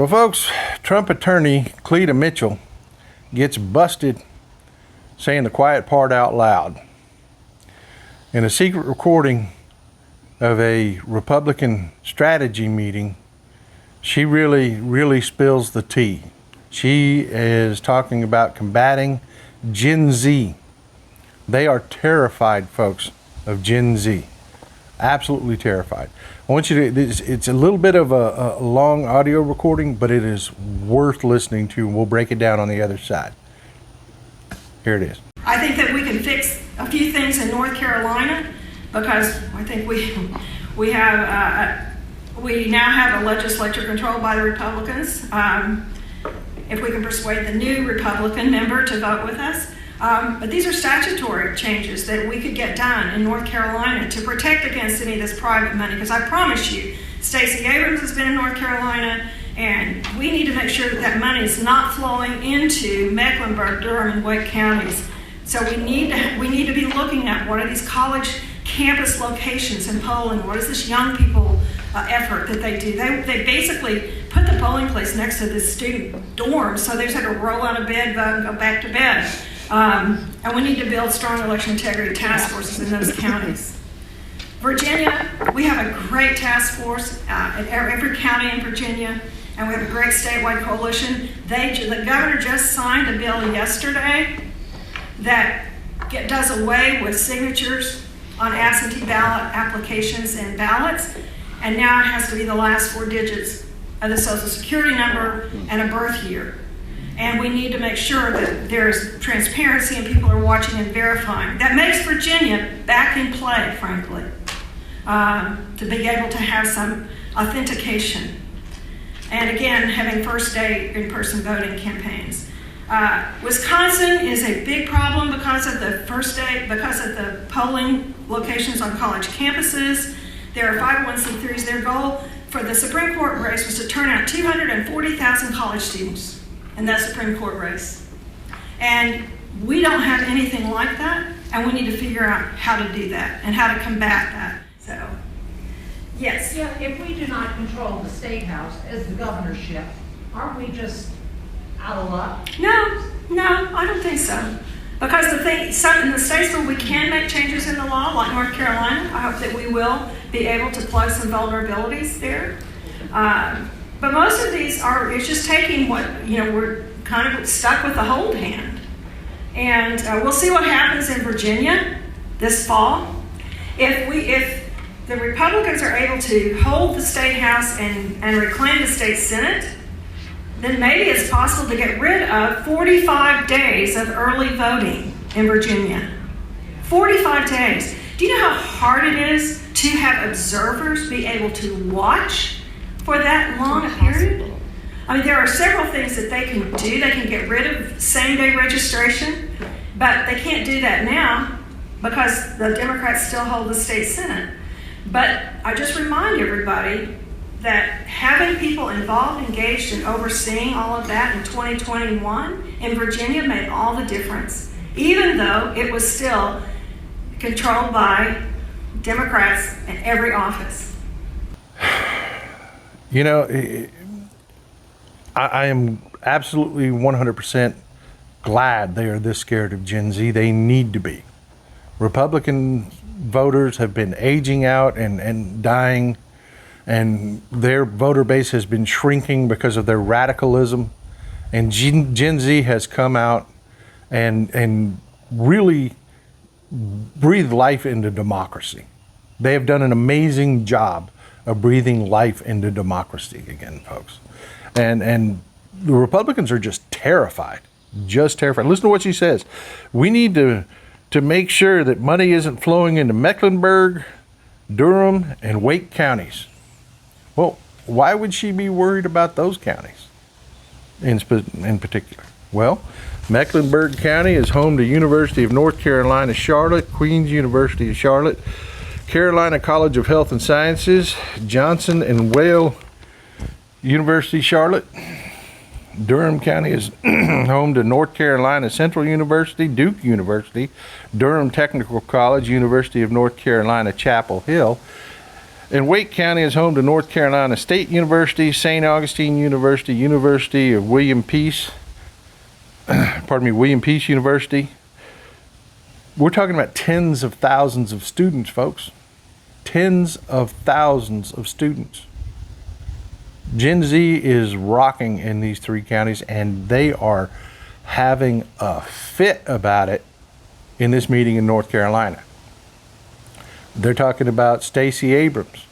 Well, folks, Trump attorney Cleta Mitchell gets busted saying the quiet part out loud. In a secret recording of a Republican strategy meeting, she really spills the tea. She is talking about combating Gen Z. They are terrified, folks, of Gen Z. Absolutely terrified. I want you to, it's a little bit of a long audio recording, but it is worth listening to. We'll break it down on the other side. Here it is. I think that we can fix a few things in North Carolina because I think we now have a legislature controlled by the Republicans. If we can persuade the new Republican member to vote with us. But these are statutory changes that we could get done in North Carolina to protect against any of this private money. Because I promise you, Stacy Abrams has been in North Carolina, and we need to make sure that that money is not flowing into Mecklenburg, Durham, and Wake counties. So we need to be looking at what are these college campus locations and polling. What is this young people effort that they do? They basically put the polling place next to the student dorms, so they just have to roll out of bed, vote, and go back to bed. And we need to build strong election integrity task forces in those counties. Virginia, we have a great task force at every county in Virginia, and we have a great statewide coalition. The governor just signed a bill yesterday that does away with signatures on absentee ballot applications and ballots, and now it has to be the last 4 digits of the Social Security number and a birth year. And we need to make sure that there's transparency and people are watching and verifying. That makes Virginia back in play, frankly, to be able to have some authentication. And again, having first day in-person voting campaigns. Wisconsin is a big problem because of the polling locations on college campuses. There are 501c3s. Their goal for the Supreme Court race was to turn out 240,000 college students in that Supreme Court race. And we don't have anything like that, and we need to figure out how to do that and how to combat that. So, yes. Yeah, if we do not control the State House as the governorship, aren't we just out of luck? No, I don't think so. Because in the states where we can make changes in the law, like North Carolina, I hope that we will be able to plug some vulnerabilities there. But most of these it's just taking we're kind of stuck with the hold hand. And we'll see what happens in Virginia this fall. If the Republicans are able to hold the State House and reclaim the State Senate, then maybe it's possible to get rid of 45 days of early voting in Virginia. 45 days. Do you know how hard it is to have observers be able to watch for that long a period? I mean, there are several things that they can do. They can get rid of same-day registration, but they can't do that now because the Democrats still hold the state Senate. But I just remind everybody that having people involved, engaged, and overseeing all of that in 2021 in Virginia made all the difference, even though it was still controlled by Democrats in every office. You know, I am absolutely 100% glad they are this scared of Gen Z. They need to be. Republican voters have been aging out and dying, and their voter base has been shrinking because of their radicalism. And Gen Z has come out and really breathed life into democracy. They have done an amazing job of breathing life into democracy again, folks. And the Republicans are just terrified. Listen to what she says. We need to make sure that money isn't flowing into Mecklenburg, Durham, and Wake counties. Well, why would she be worried about those counties in particular? Well, Mecklenburg County is home to University of North Carolina, Charlotte, Queen's University of Charlotte, Carolina College of Health and Sciences, Johnson and Wales University, Charlotte. Durham County is home to North Carolina Central University, Duke University, Durham Technical College, University of North Carolina, Chapel Hill, And Wake County is home to North Carolina State University, St. Augustine University, University of William Peace, William Peace University. We're talking about tens of thousands of students, folks. Tens of thousands of students. Gen Z is rocking in these 3 counties, and they are having a fit about it in this meeting in North Carolina. They're talking about Stacy Abrams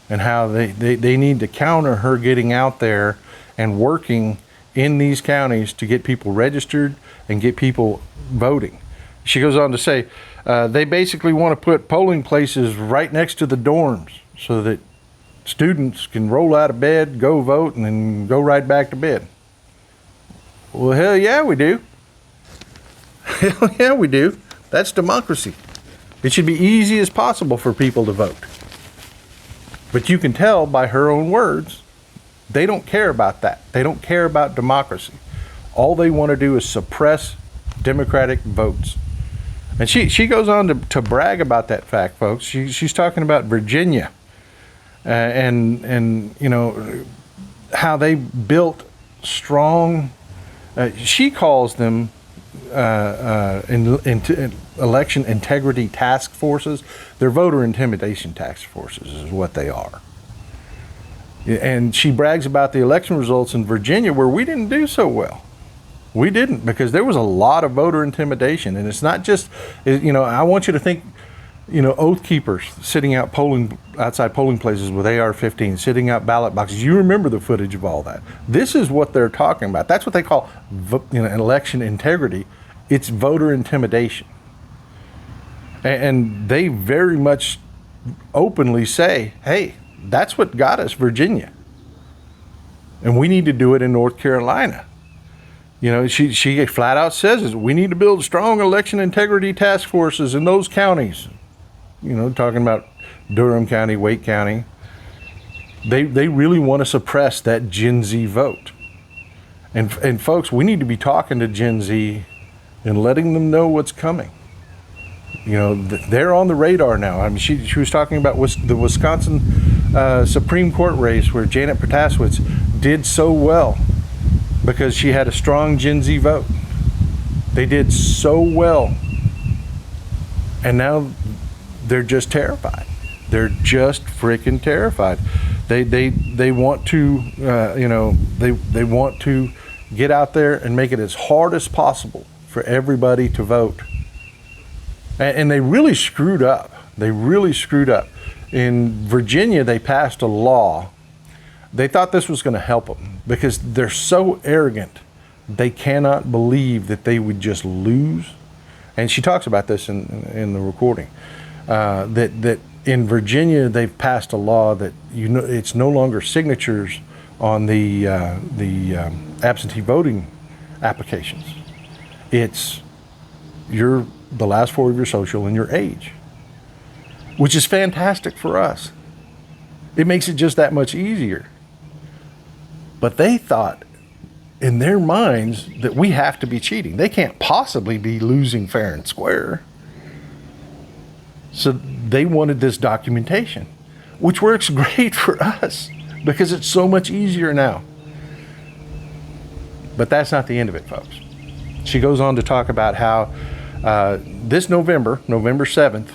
and how they need to counter her getting out there and working in these counties to get people registered and get people voting. She goes on to say, they basically want to put polling places right next to the dorms so that students can roll out of bed, go vote, and then go right back to bed. Well, hell yeah, we do. Hell yeah, we do. That's democracy. It should be easy as possible for people to vote. But you can tell by her own words, they don't care about that. They don't care about democracy. All they want to do is suppress Democratic votes. And she goes on to brag about that fact, folks. She's talking about Virginia and you know how they built strong. She calls them election integrity task forces. They're voter intimidation task forces is what they are. And she brags about the election results in Virginia where we didn't do so well. We didn't, because there was a lot of voter intimidation. And it's not just, you know, I want you to think, you know, oath keepers sitting out outside polling places with AR-15, sitting out ballot boxes. You remember the footage of all that. This is what they're talking about. That's what they call, you know, election integrity. It's voter intimidation. And they very much openly say, hey, that's what got us Virginia. And we need to do it in North Carolina. You know, she flat out says is we need to build strong election integrity task forces in those counties. You know, talking about Durham County, Wake County. They really want to suppress that Gen Z vote. And folks, we need to be talking to Gen Z and letting them know what's coming. You know, they're on the radar now. I mean, she was talking about the Wisconsin Supreme Court race where Janet Protasewicz did so well because she had a strong Gen Z vote. They did so well. And now they're just terrified. They're just freaking terrified. They want to, you know, they want to get out there and make it as hard as possible for everybody to vote. And they really screwed up. They really screwed up. In Virginia, they passed a law. They thought this was going to help them because they're so arrogant. They cannot believe that they would just lose. And she talks about this in the recording. That in Virginia, they've passed a law that, you know, it's no longer signatures on the absentee voting applications. It's the last 4 of your social and your age, which is fantastic for us. It makes it just that much easier. But they thought in their minds that we have to be cheating. They can't possibly be losing fair and square. So they wanted this documentation, which works great for us because it's so much easier now. But that's not the end of it, folks. She goes on to talk about how this November 7th,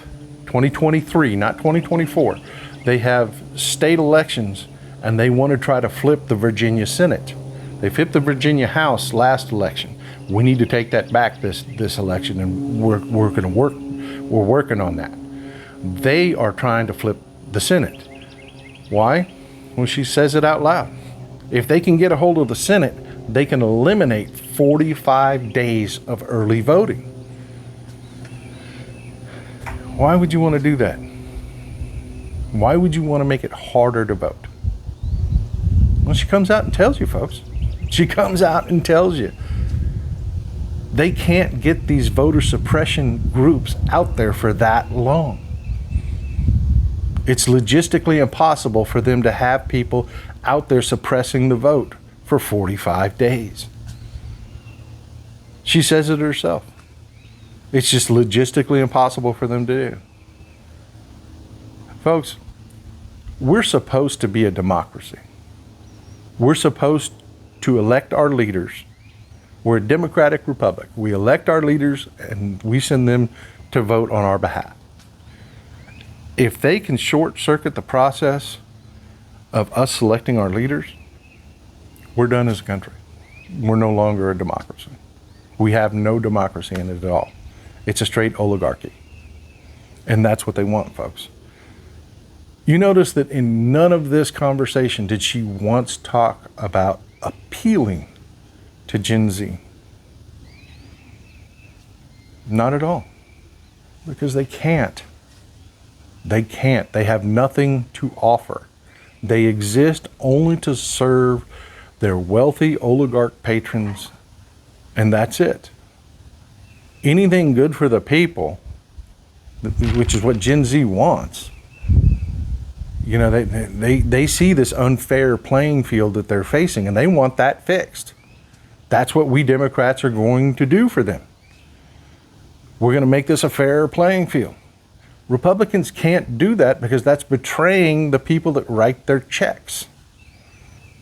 2023, not 2024, they have state elections and they want to try to flip the Virginia Senate. They flipped the Virginia House last election. We need to take that back this election, and we're working on that. They are trying to flip the Senate. Why? Well, she says it out loud. If they can get a hold of the Senate, they can eliminate 45 days of early voting. Why would you want to do that? Why would you want to make it harder to vote? Well, she comes out and tells you, folks. She comes out and tells you. They can't get these voter suppression groups out there for that long. It's logistically impossible for them to have people out there suppressing the vote for 45 days. She says it herself. It's just logistically impossible for them to do. Folks, We're supposed to be a democracy. We're supposed to elect our leaders. We're a democratic republic. We elect our leaders and we send them to vote on our behalf. If they can short circuit the process of us selecting our leaders, we're done as a country. We're no longer a democracy. We have no democracy in it at all. It's a straight oligarchy. And that's what they want, folks. You notice that in none of this conversation did she once talk about appealing to Gen Z. Not at all. Because they can't. They can't. They have nothing to offer. They exist only to serve their wealthy oligarch patrons, and that's it. Anything good for the people, which is what Gen Z wants, you know, they see this unfair playing field that they're facing, and they want that fixed. That's what we Democrats are going to do for them. We're going to make this a fair playing field. Republicans can't do that because that's betraying the people that write their checks,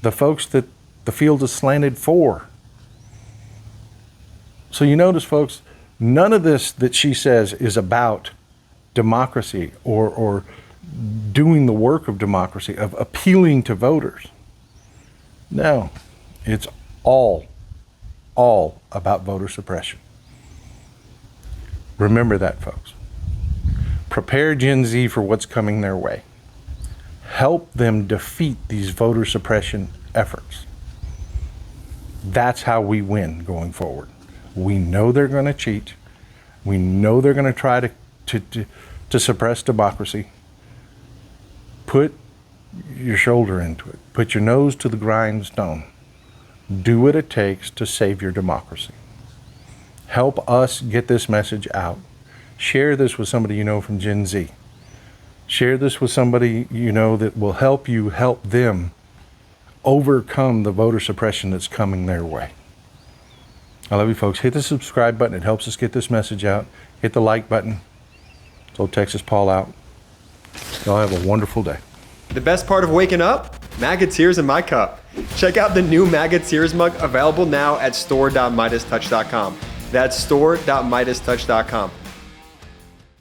the folks that the field is slanted for. So you notice, folks, none of this that she says is about democracy or doing the work of democracy, of appealing to voters. No, it's all about voter suppression. Remember that, folks. Prepare Gen Z for what's coming their way. Help them defeat these voter suppression efforts. That's how we win going forward. We know they're going to cheat. We know they're going to try to suppress democracy. Put your shoulder into it. Put your nose to the grindstone. Do what it takes to save your democracy. Help us get this message out. Share this with somebody you know from Gen Z. Share this with somebody you know that will help you help them overcome the voter suppression that's coming their way. I love you, folks. Hit the subscribe button. It helps us get this message out. Hit the like button. So Texas Paul out. Y'all have a wonderful day. The best part of waking up? MAGA Tears in my cup. Check out the new MAGA Tears mug available now at store.MeidasTouch.com. That's store.MeidasTouch.com.